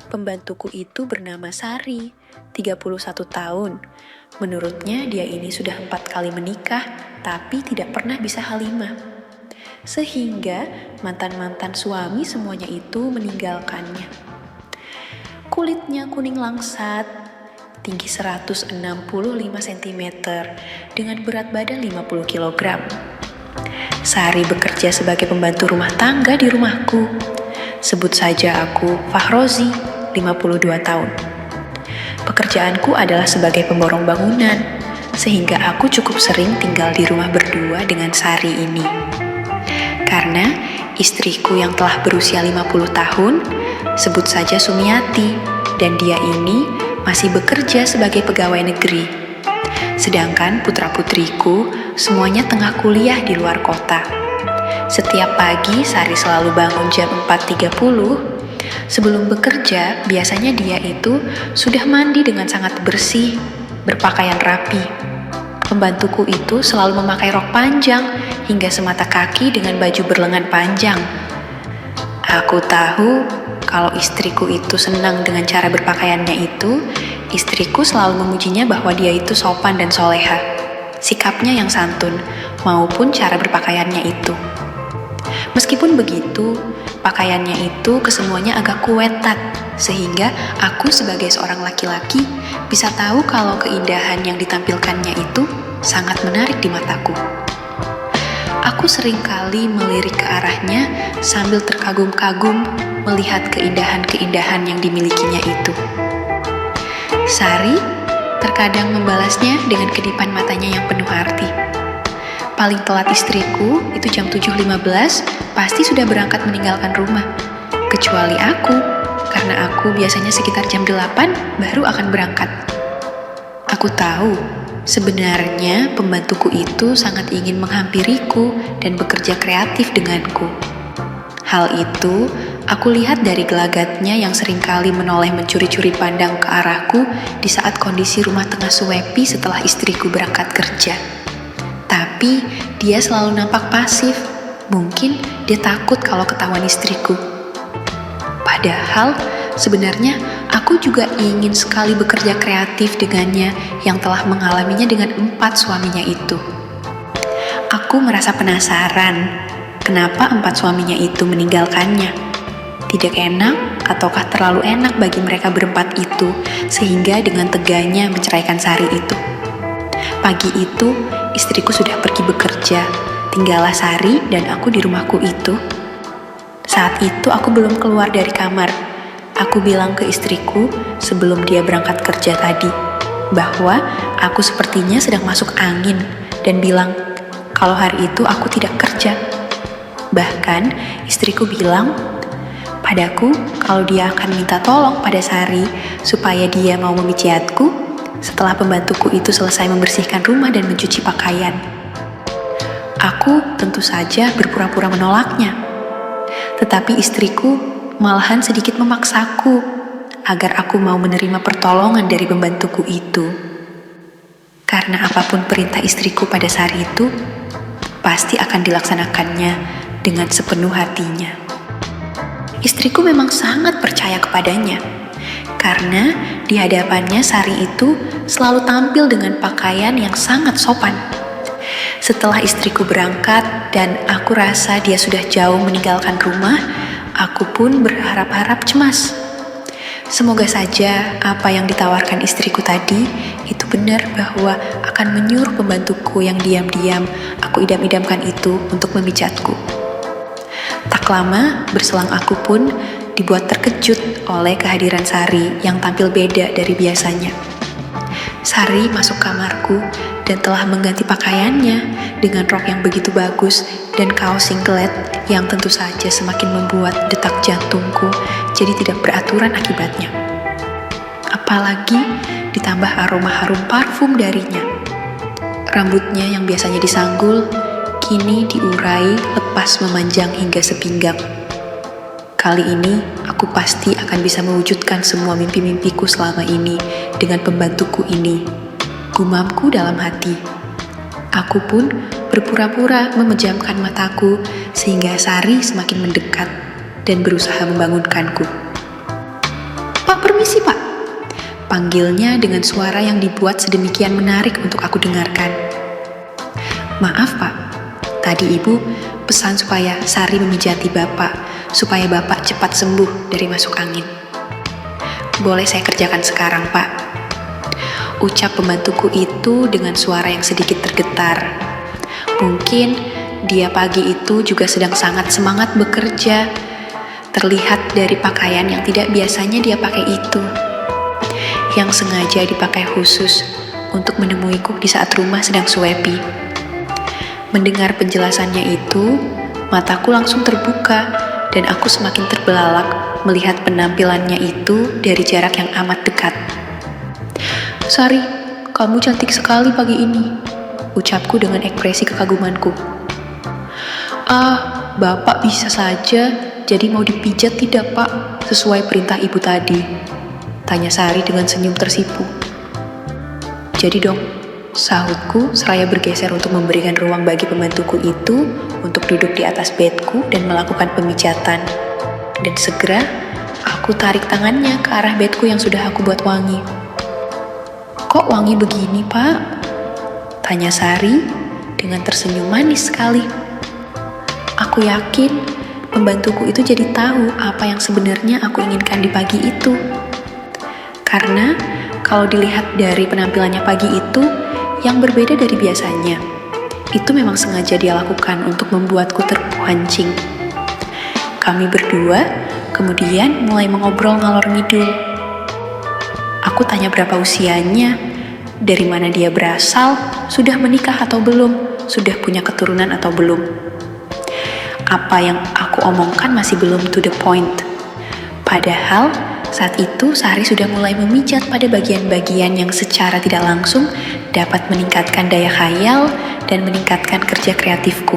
Pembantuku itu bernama Sari, 31 tahun. Menurutnya dia ini sudah 4 kali menikah, tapi tidak pernah bisa halimah. Sehingga mantan-mantan suami semuanya itu meninggalkannya. Kulitnya kuning langsat, tinggi 165 cm, dengan berat badan 50 kg. Sari bekerja sebagai pembantu rumah tangga di rumahku. Sebut saja aku Fahrozi, 52 tahun. Pekerjaanku adalah sebagai pemborong bangunan, sehingga aku cukup sering tinggal di rumah berdua dengan Sari ini. Karena istriku yang telah berusia 50 tahun, sebut saja Sumiati, dan dia ini masih bekerja sebagai pegawai negeri. Sedangkan putra-putriku semuanya tengah kuliah di luar kota. Setiap pagi Sari selalu bangun jam 4.30. Sebelum bekerja, biasanya dia itu sudah mandi dengan sangat bersih, berpakaian rapi. Pembantuku itu selalu memakai rok panjang hingga semata kaki dengan baju berlengan panjang. Aku tahu kalau istriku itu senang dengan cara berpakaiannya itu, istriku selalu memujinya bahwa dia itu sopan dan soleha, sikapnya yang santun, maupun cara berpakaiannya itu. Meskipun begitu, pakaiannya itu kesemuanya agak kuetat, sehingga aku sebagai seorang laki-laki bisa tahu kalau keindahan yang ditampilkannya itu sangat menarik di mataku. Aku seringkali melirik ke arahnya sambil terkagum-kagum melihat keindahan-keindahan yang dimilikinya itu. Sari terkadang membalasnya dengan kedipan matanya yang penuh arti. Paling telat istriku itu jam 7.15 pasti sudah berangkat meninggalkan rumah. Kecuali aku, karena aku biasanya sekitar jam 8 baru akan berangkat. Aku tahu, sebenarnya pembantuku itu sangat ingin menghampiriku dan bekerja kreatif denganku. Hal itu aku lihat dari gelagatnya yang seringkali menoleh mencuri-curi pandang ke arahku di saat kondisi rumah tengah suwepi setelah istriku berangkat kerja. Tapi dia selalu nampak pasif. Mungkin dia takut kalau ketahuan istriku. Padahal sebenarnya aku juga ingin sekali bekerja kreatif dengannya yang telah mengalaminya dengan 4 suaminya itu. Aku merasa penasaran kenapa 4 suaminya itu meninggalkannya. Tidak enak ataukah terlalu enak bagi mereka berempat itu sehingga dengan teganya menceraikan Sari itu. Pagi itu istriku sudah pergi bekerja, tinggallah Sari dan aku di rumahku itu. Saat itu aku belum keluar dari kamar. Aku bilang ke istriku sebelum dia berangkat kerja tadi, bahwa aku sepertinya sedang masuk angin dan bilang kalau hari itu aku tidak kerja. Bahkan istriku bilang padaku kalau dia akan minta tolong pada Sari supaya dia mau memijatku setelah pembantuku itu selesai membersihkan rumah dan mencuci pakaian. Aku tentu saja berpura-pura menolaknya. Tetapi istriku malahan sedikit memaksaku agar aku mau menerima pertolongan dari pembantuku itu. Karena apapun perintah istriku pada Sari itu, pasti akan dilaksanakannya dengan sepenuh hatinya. Istriku memang sangat percaya kepadanya. Karena di hadapannya Sari itu selalu tampil dengan pakaian yang sangat sopan. Setelah istriku berangkat dan aku rasa dia sudah jauh meninggalkan rumah, aku pun berharap-harap cemas. Semoga saja apa yang ditawarkan istriku tadi itu benar bahwa akan menyuruh pembantuku yang diam-diam aku idam-idamkan itu untuk memijatku. Tak lama berselang aku pun dibuat terkejut oleh kehadiran Sari yang tampil beda dari biasanya. Sari masuk kamarku dan telah mengganti pakaiannya dengan rok yang begitu bagus dan kaos singlet yang tentu saja semakin membuat detak jantungku jadi tidak beraturan akibatnya. Apalagi ditambah aroma harum parfum darinya. Rambutnya yang biasanya disanggul, kini diurai lepas memanjang hingga sepinggang. Kali ini, aku pasti akan bisa mewujudkan semua mimpi-mimpiku selama ini dengan pembantuku ini. Gumamku dalam hati. Aku pun berpura-pura memejamkan mataku sehingga Sari semakin mendekat dan berusaha membangunkanku. "Pak, permisi Pak," panggilnya dengan suara yang dibuat sedemikian menarik untuk aku dengarkan. "Maaf Pak, tadi Ibu pesan supaya Sari memijati Bapak, supaya Bapak cepat sembuh dari masuk angin." "Boleh saya kerjakan sekarang Pak?" ucap pembantuku itu dengan suara yang sedikit tergetar. Mungkin dia pagi itu juga sedang sangat semangat bekerja. Terlihat dari pakaian yang tidak biasanya dia pakai itu, yang sengaja dipakai khusus untuk menemuiku di saat rumah sedang suepi. Mendengar penjelasannya itu, mataku langsung terbuka dan aku semakin terbelalak melihat penampilannya itu dari jarak yang amat dekat. "Sari, kamu cantik sekali pagi ini," ucapku dengan ekspresi kekagumanku. "Ah, Bapak bisa saja, jadi mau dipijat tidak Pak, sesuai perintah Ibu tadi?" tanya Sari dengan senyum tersipu. "Jadi dong," sahutku seraya bergeser untuk memberikan ruang bagi pembantuku itu untuk duduk di atas bedku dan melakukan pemijatan. Dan segera, aku tarik tangannya ke arah bedku yang sudah aku buat wangi. "Kok wangi begini, Pak?" tanya Sari dengan tersenyum manis sekali. Aku yakin pembantuku itu jadi tahu apa yang sebenarnya aku inginkan di pagi itu. Karena kalau dilihat dari penampilannya pagi itu yang berbeda dari biasanya, itu memang sengaja dia lakukan untuk membuatku terpancing. Kami berdua kemudian mulai mengobrol ngalor ngidul. Aku tanya berapa usianya, dari mana dia berasal, sudah menikah atau belum, sudah punya keturunan atau belum. Apa yang aku omongkan masih belum to the point. Padahal saat itu Sari sudah mulai memijat pada bagian-bagian yang secara tidak langsung dapat meningkatkan daya khayal dan meningkatkan kerja kreatifku.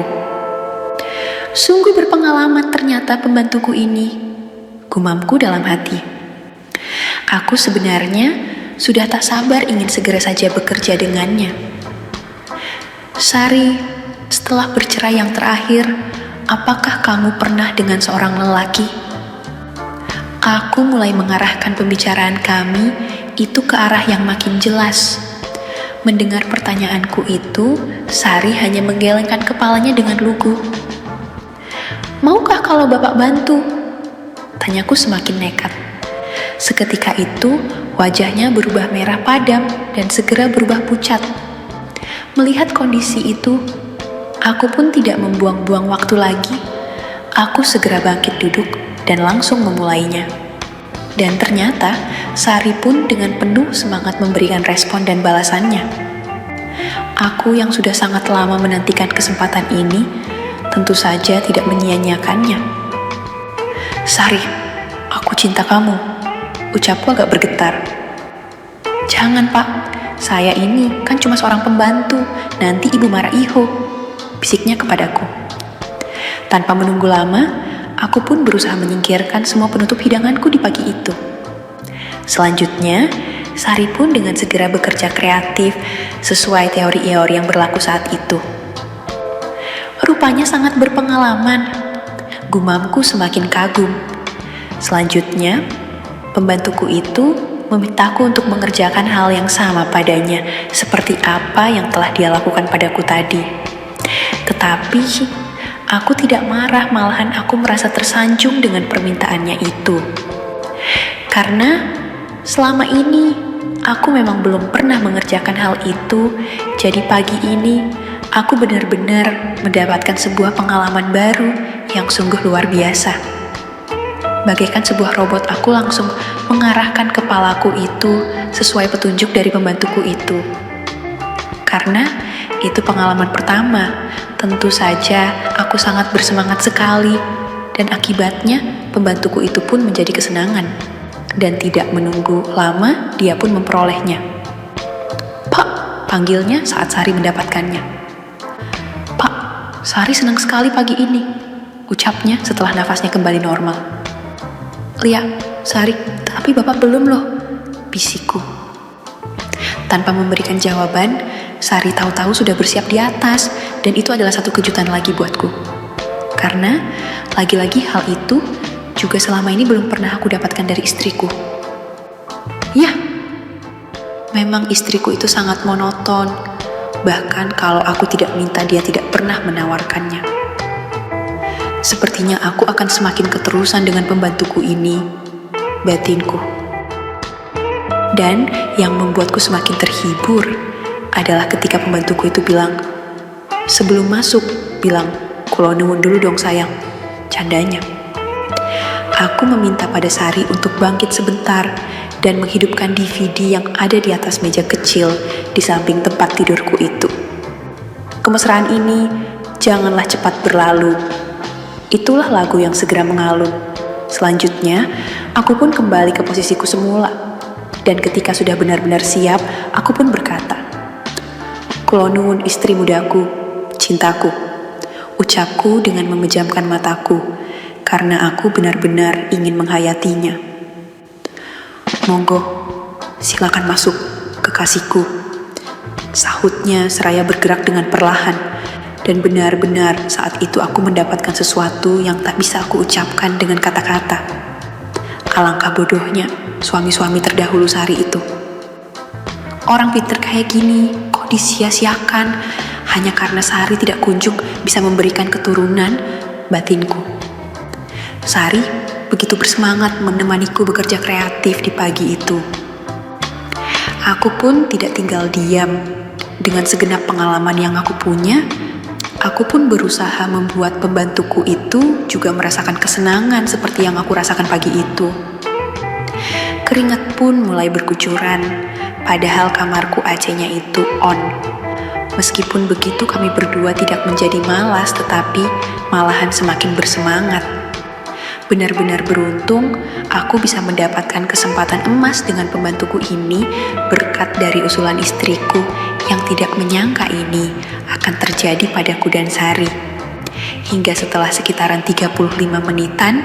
"Sungguh berpengalaman ternyata pembantuku ini," gumamku dalam hati. Aku sebenarnya sudah tak sabar ingin segera saja bekerja dengannya. "Sari, setelah bercerai yang terakhir, apakah kamu pernah dengan seorang lelaki?" Aku mulai mengarahkan pembicaraan kami itu ke arah yang makin jelas. Mendengar pertanyaanku itu, Sari hanya menggelengkan kepalanya dengan lugu. "Maukah kalau Bapak bantu?" tanyaku semakin nekat. Seketika itu, wajahnya berubah merah padam dan segera berubah pucat. Melihat kondisi itu, aku pun tidak membuang-buang waktu lagi. Aku segera bangkit duduk dan langsung memulainya. Dan ternyata, Sari pun dengan penuh semangat memberikan respon dan balasannya. Aku yang sudah sangat lama menantikan kesempatan ini, tentu saja tidak menyia-nyiakannya. "Sari, aku cinta kamu," ucapku agak bergetar. "Jangan Pak, saya ini kan cuma seorang pembantu, nanti Ibu marah Iho," bisiknya kepadaku. Tanpa menunggu lama, aku pun berusaha menyingkirkan semua penutup hidanganku di pagi itu. Selanjutnya, Sari pun dengan segera bekerja kreatif sesuai teori-teori yang berlaku saat itu. "Rupanya sangat berpengalaman," gumamku semakin kagum. Selanjutnya, pembantuku itu memintaku untuk mengerjakan hal yang sama padanya, seperti apa yang telah dia lakukan padaku tadi. Tetapi, aku tidak marah, malahan aku merasa tersanjung dengan permintaannya itu. Karena selama ini, aku memang belum pernah mengerjakan hal itu, jadi pagi ini, aku benar-benar mendapatkan sebuah pengalaman baru yang sungguh luar biasa. Bagaikan sebuah robot, aku langsung mengarahkan kepalaku itu sesuai petunjuk dari pembantuku itu. Karena itu pengalaman pertama, tentu saja aku sangat bersemangat sekali. Dan akibatnya, pembantuku itu pun menjadi kesenangan. Dan tidak menunggu lama, dia pun memperolehnya. "Pak," panggilnya saat Sari mendapatkannya. "Pak, Sari senang sekali pagi ini," ucapnya setelah nafasnya kembali normal. "Lia, Sari, tapi Bapak belum loh," bisikku. Tanpa memberikan jawaban, Sari tahu-tahu sudah bersiap di atas, dan itu adalah satu kejutan lagi buatku. Karena, lagi-lagi hal itu juga selama ini belum pernah aku dapatkan dari istriku. Ya, memang istriku itu sangat monoton, bahkan kalau aku tidak minta dia tidak pernah menawarkannya. Sepertinya aku akan semakin keterusan dengan pembantuku ini, batinku. Dan yang membuatku semakin terhibur adalah ketika pembantuku itu bilang, sebelum masuk, bilang, "Kulo nuwun dulu dong sayang," candanya. Aku meminta pada Sari untuk bangkit sebentar dan menghidupkan DVD yang ada di atas meja kecil di samping tempat tidurku itu. Kemesraan ini janganlah cepat berlalu. Itulah lagu yang segera mengalun. Selanjutnya, aku pun kembali ke posisiku semula. Dan ketika sudah benar-benar siap, aku pun berkata, "Kulo nuwun istri mudaku, cintaku," ucapku dengan memejamkan mataku, karena aku benar-benar ingin menghayatinya. "Monggo, silakan masuk, kekasihku," sahutnya seraya bergerak dengan perlahan, dan benar-benar saat itu aku mendapatkan sesuatu yang tak bisa aku ucapkan dengan kata-kata. Alangkah bodohnya suami-suami terdahulu Sari itu. Orang pinter kayak gini kok disia-siakan hanya karena Sari tidak kunjung bisa memberikan keturunan, batinku. Sari begitu bersemangat menemaniku bekerja kreatif di pagi itu. Aku pun tidak tinggal diam. Dengan segenap pengalaman yang aku punya, aku pun berusaha membuat pembantuku itu juga merasakan kesenangan seperti yang aku rasakan pagi itu. Keringat pun mulai berkucuran, padahal kamarku AC-nya itu on. Meskipun begitu kami berdua tidak menjadi malas, tetapi malahan semakin bersemangat. Benar-benar beruntung, aku bisa mendapatkan kesempatan emas dengan pembantuku ini berkat dari usulan istriku yang tidak menyangka ini akan terjadi padaku dan Sari. Hingga setelah sekitaran 35 menitan,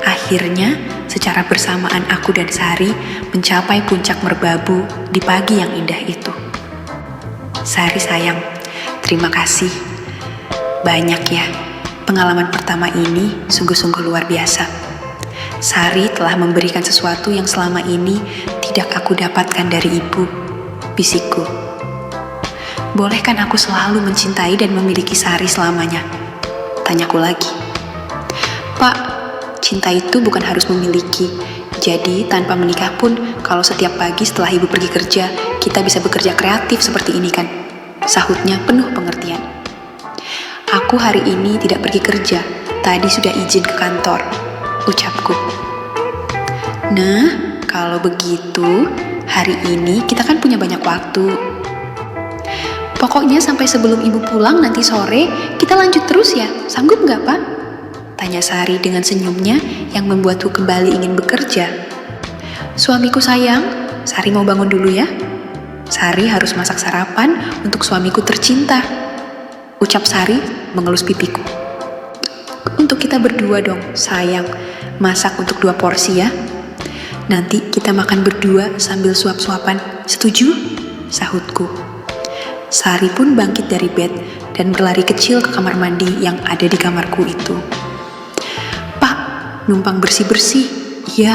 akhirnya secara bersamaan aku dan Sari mencapai puncak merbabu di pagi yang indah itu. Sari sayang, terima kasih. Banyak ya, pengalaman pertama ini sungguh-sungguh luar biasa. Sari telah memberikan sesuatu yang selama ini tidak aku dapatkan dari ibu, bisikku. Boleh kan aku selalu mencintai dan memiliki Sari selamanya? Tanyaku lagi. Pak, cinta itu bukan harus memiliki. Jadi tanpa menikah pun, kalau setiap pagi setelah ibu pergi kerja, kita bisa bekerja kreatif seperti ini kan? Sahutnya penuh pengertian. Aku hari ini tidak pergi kerja, tadi sudah izin ke kantor, ucapku. Nah, kalau begitu, hari ini kita kan punya banyak waktu. Pokoknya sampai sebelum ibu pulang nanti sore, kita lanjut terus ya, sanggup nggak Pak? Tanya Sari dengan senyumnya yang membuatku kembali ingin bekerja. Suamiku sayang, Sari mau bangun dulu ya. Sari harus masak sarapan untuk suamiku tercinta, ucap Sari mengelus pipiku. Untuk kita berdua dong, sayang. Masak untuk 2 porsi ya. Nanti kita makan berdua sambil suap-suapan, setuju? Sahutku. Sari pun bangkit dari bed dan berlari kecil ke kamar mandi yang ada di kamarku itu. Pak, numpang bersih-bersih. Ya,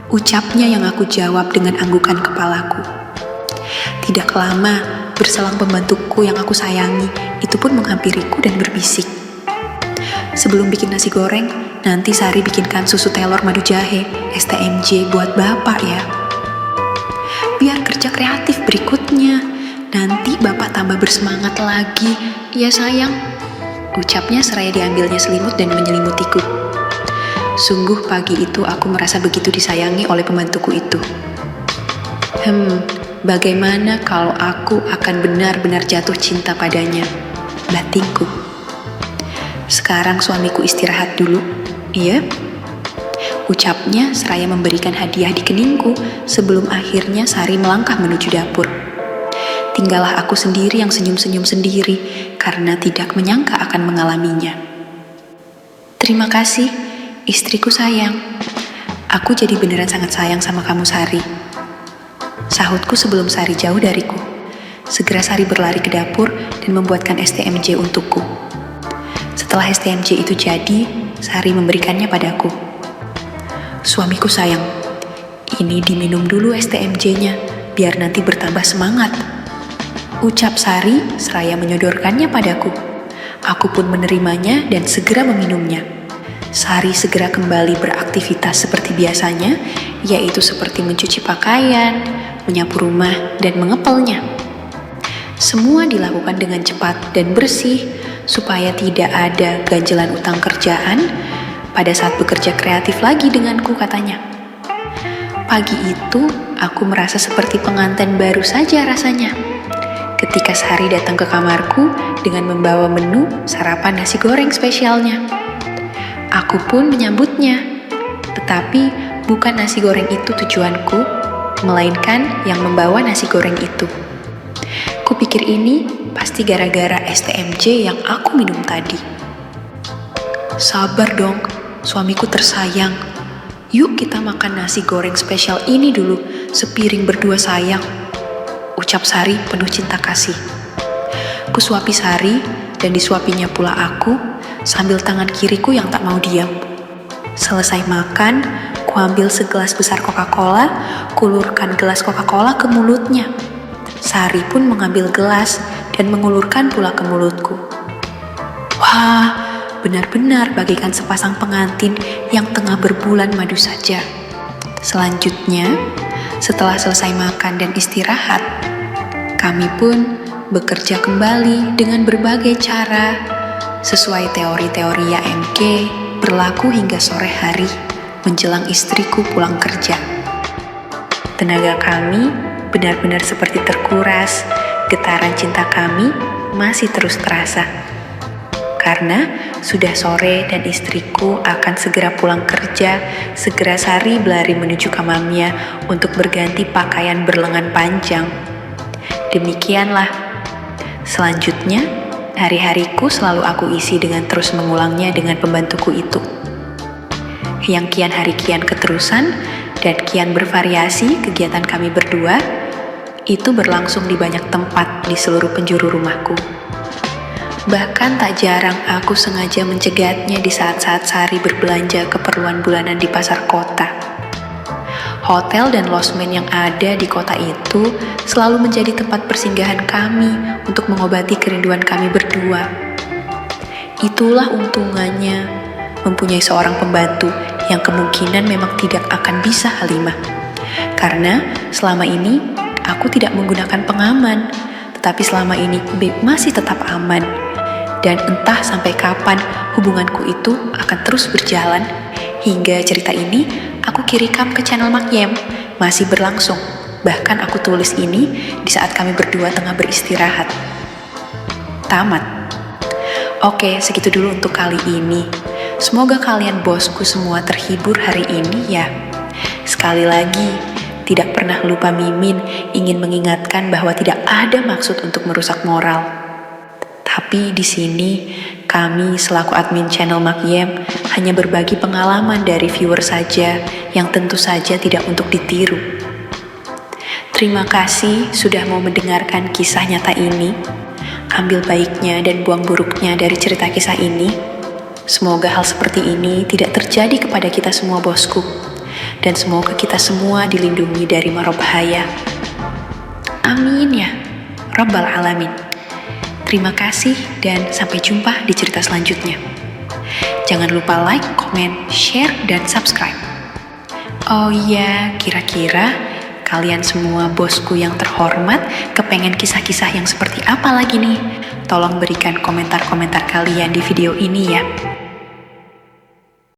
ucapnya yang aku jawab dengan anggukan kepalaku. Tidak lama, berselang pembantuku yang aku sayangi, itu pun menghampiriku dan berbisik. Sebelum bikin nasi goreng, nanti Sari bikinkan susu telur madu jahe, STMJ buat Bapak ya. Biar kerja kreatif berikutnya, nanti Bapak tambah bersemangat lagi, ya sayang. Ucapnya seraya diambilnya selimut dan menyelimutiku. Sungguh pagi itu aku merasa begitu disayangi oleh pembantuku itu. Bagaimana kalau aku akan benar-benar jatuh cinta padanya? Batinku. Sekarang suamiku istirahat dulu, iya? Ucapnya seraya memberikan hadiah di keningku sebelum akhirnya Sari melangkah menuju dapur. Tinggallah aku sendiri yang senyum-senyum sendiri karena tidak menyangka akan mengalaminya. Terima kasih, istriku sayang. Aku jadi beneran sangat sayang sama kamu Sari. Sahutku sebelum Sari jauh dariku. Segera Sari berlari ke dapur dan membuatkan STMJ untukku. Setelah STMJ itu jadi, Sari memberikannya padaku. "Suamiku sayang, ini diminum dulu STMJ-nya, biar nanti bertambah semangat," ucap Sari seraya menyodorkannya padaku. Aku pun menerimanya dan segera meminumnya. Sari segera kembali beraktivitas seperti biasanya, yaitu seperti mencuci pakaian, menyapu rumah, dan mengepelnya. Semua dilakukan dengan cepat dan bersih, supaya tidak ada ganjelan utang kerjaan pada saat bekerja kreatif lagi denganku, katanya. Pagi itu, aku merasa seperti pengantin baru saja rasanya. Ketika Sari datang ke kamarku dengan membawa menu sarapan nasi goreng spesialnya. Aku pun menyambutnya, tetapi bukan nasi goreng itu tujuanku, melainkan yang membawa nasi goreng itu. Kupikir ini pasti gara-gara STMJ yang aku minum tadi. "Sabar dong, suamiku tersayang. Yuk kita makan nasi goreng spesial ini dulu, sepiring berdua sayang," ucap Sari penuh cinta kasih. Kusuapi Sari dan disuapinya pula aku, sambil tangan kiriku yang tak mau diam. Selesai makan, kuambil segelas besar Coca-Cola, kulurkan gelas Coca-Cola ke mulutnya. Sari pun mengambil gelas dan mengulurkan pula ke mulutku. Wah, benar-benar bagaikan sepasang pengantin yang tengah berbulan madu saja. Selanjutnya, setelah selesai makan dan istirahat, kami pun bekerja kembali dengan berbagai cara, sesuai teori-teori YMK berlaku hingga sore hari menjelang istriku pulang kerja. Tenaga kami benar-benar seperti terkuras, getaran cinta kami masih terus terasa. Karena sudah sore dan istriku akan segera pulang kerja, segera Sari berlari menuju kamarnya untuk berganti pakaian berlengan panjang. Demikianlah. Selanjutnya, hari-hariku selalu aku isi dengan terus mengulangnya dengan pembantuku itu. Yang kian hari kian keterusan dan kian bervariasi kegiatan kami berdua, itu berlangsung di banyak tempat di seluruh penjuru rumahku. Bahkan tak jarang aku sengaja mencegatnya di saat-saat Sari berbelanja keperluan bulanan di pasar kota. Hotel dan losmen yang ada di kota itu selalu menjadi tempat persinggahan kami untuk mengobati kerinduan kami berdua. Itulah untungannya mempunyai seorang pembantu yang kemungkinan memang tidak akan bisa Halimah. Karena selama ini aku tidak menggunakan pengaman, tetapi selama ini Beb masih tetap aman. Dan entah sampai kapan hubunganku itu akan terus berjalan, hingga cerita ini aku kirimkan ke channel Makyem, masih berlangsung. Bahkan aku tulis ini di saat kami berdua tengah beristirahat. Tamat. Oke, segitu dulu untuk kali ini. Semoga kalian bosku semua terhibur hari ini ya. Sekali lagi, tidak pernah lupa Mimin ingin mengingatkan bahwa tidak ada maksud untuk merusak moral. Tapi di sini, kami selaku admin channel Makyem hanya berbagi pengalaman dari viewer saja yang tentu saja tidak untuk ditiru. Terima kasih sudah mau mendengarkan kisah nyata ini. Ambil baiknya dan buang buruknya dari cerita kisah ini. Semoga hal seperti ini tidak terjadi kepada kita semua bosku. Dan semoga kita semua dilindungi dari mara bahaya. Amin ya Rabbal Alamin. Terima kasih dan sampai jumpa di cerita selanjutnya. Jangan lupa like, komen, share, dan subscribe. Oh iya, kira-kira kalian semua bosku yang terhormat kepengen kisah-kisah yang seperti apa lagi nih? Tolong berikan komentar-komentar kalian di video ini ya.